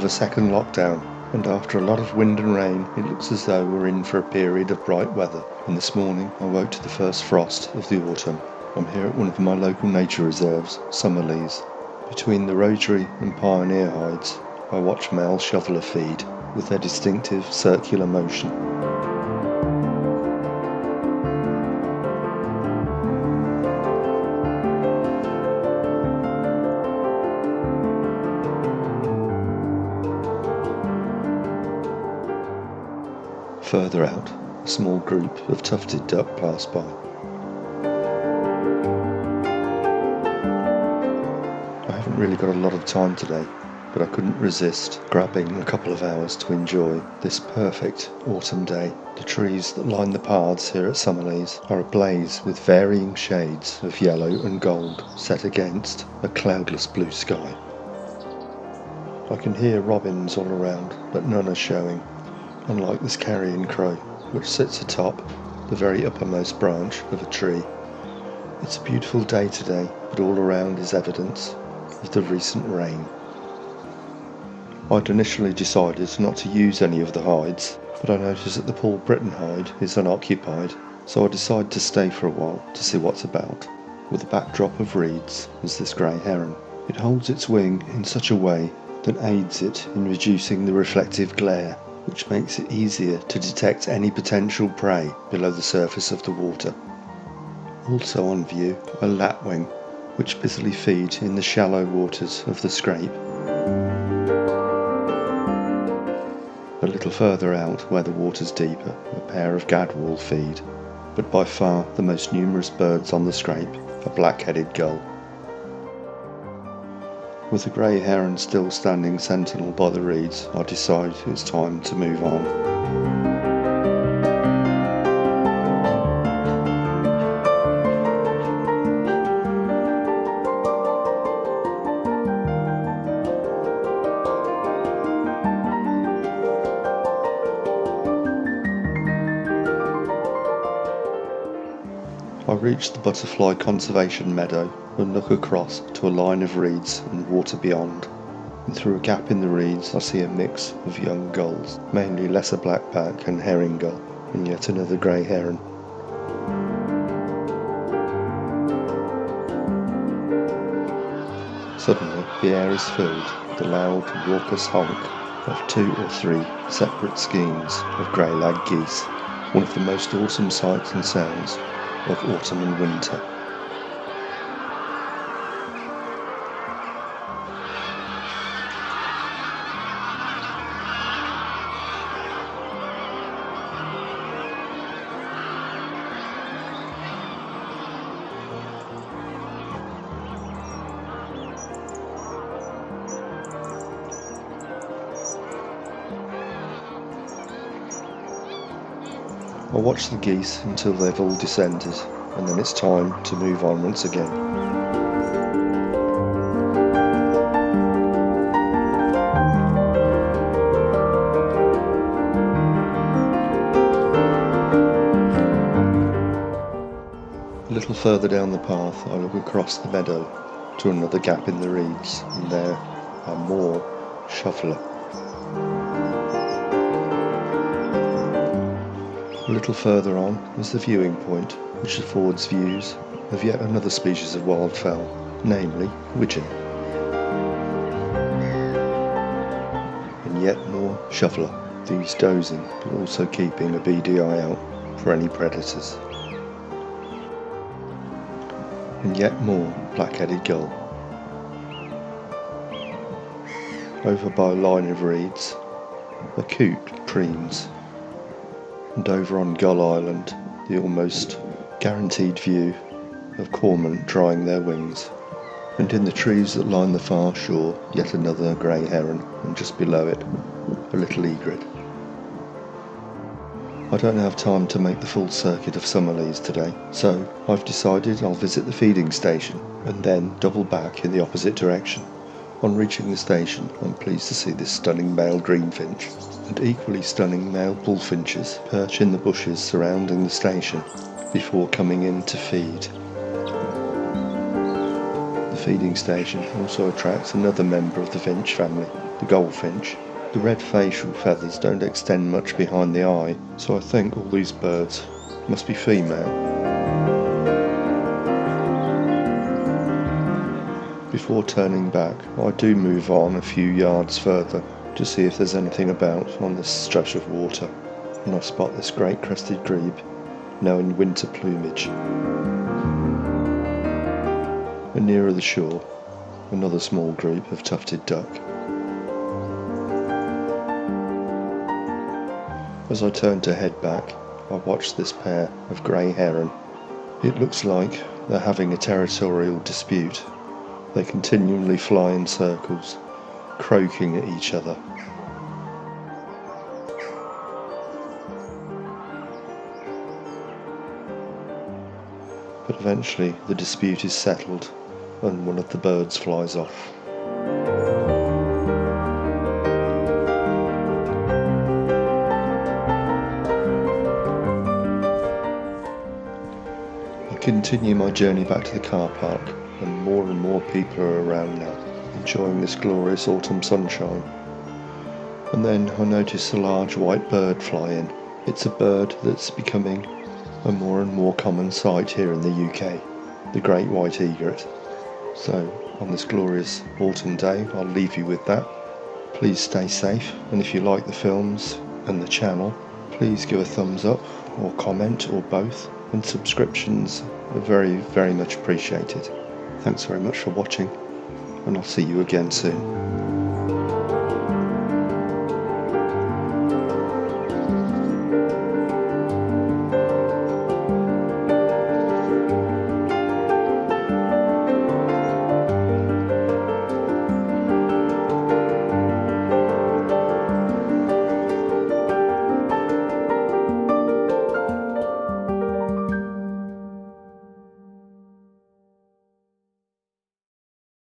a second lockdown, and after a lot of wind and rain, it looks as though we're in for a period of bright weather. And this morning I woke to the first frost of the autumn. I'm here at one of my local nature reserves, Summer Leys. Between the Rotary and Pioneer hides, I watch male shoveler feed with their distinctive circular motion. Further out, a small group of tufted duck pass by. I haven't really got a lot of time today, but I couldn't resist grabbing a couple of hours to enjoy this perfect autumn day. The trees that line the paths here at Summer Leys are ablaze with varying shades of yellow and gold set against a cloudless blue sky. I can hear robins all around, but none are showing, unlike this carrion crow, which sits atop the very uppermost branch of a tree. It's a beautiful day today, but all around is evidence of the recent rain. I'd initially decided not to use any of the hides, but I noticed that the Paul Britton hide is unoccupied, so I decided to stay for a while to see what's about. With a backdrop of reeds is this grey heron. It holds its wing in such a way that aids it in reducing the reflective glare, which makes it easier to detect any potential prey below the surface of the water. Also on view are lapwing, which busily feed in the shallow waters of the scrape. A little further out, where the water's deeper, a pair of gadwall feed, but by far the most numerous birds on the scrape are black-headed gull. With the grey heron still standing sentinel by the reeds, I decide it's time to move on. I reach the butterfly conservation meadow and look across to a line of reeds and water beyond, and through a gap in the reeds I see a mix of young gulls, mainly lesser blackback and herring gull, and yet another grey heron. Suddenly the air is filled with the loud raucous honk of 2 or 3 separate skeins of grey-lag geese, one of the most awesome sights and sounds of autumn and winter. I watch the geese until they've all descended, and then it's time to move on once again. A little further down the path I look across the meadow to another gap in the reeds, and there are more shoveler. A little further on is the viewing point, which affords views of yet another species of wildfowl, namely widgeon. And yet more shoveler, these dozing but also keeping a beady eye out for any predators. And yet more black-headed gull. Over by a line of reeds, a coot preens. And over on Gull Island, the almost guaranteed view of cormorant drying their wings. And in the trees that line the far shore, yet another grey heron, and just below it, a little egret. I don't have time to make the full circuit of Summer Leys today, so I've decided I'll visit the feeding station, and then double back in the opposite direction. On reaching the station, I'm pleased to see this stunning male greenfinch, and equally stunning male bullfinches perch in the bushes surrounding the station before coming in to feed. The feeding station also attracts another member of the finch family, the goldfinch. The red facial feathers don't extend much behind the eye, so I think all these birds must be female. Before turning back, I do move on a few yards further to see if there's anything about on this stretch of water, and I spot this great crested grebe, now in winter plumage. And nearer the shore, another small group of tufted duck. As I turn to head back, I watch this pair of grey heron. It looks like they're having a territorial dispute. They continually fly in circles, croaking at each other. But eventually the dispute is settled and one of the birds flies off. I continue my journey back to the car park, and more people are around now, enjoying this glorious autumn sunshine. And then I notice a large white bird fly in. It's a bird that's becoming a more and more common sight here in the UK, the great white egret. So on this glorious autumn day, I'll leave you with that. Please stay safe, and if you like the films and the channel, please give a thumbs up or comment or both, and subscriptions are very, very much appreciated. Thanks very much for watching, and I'll see you again soon.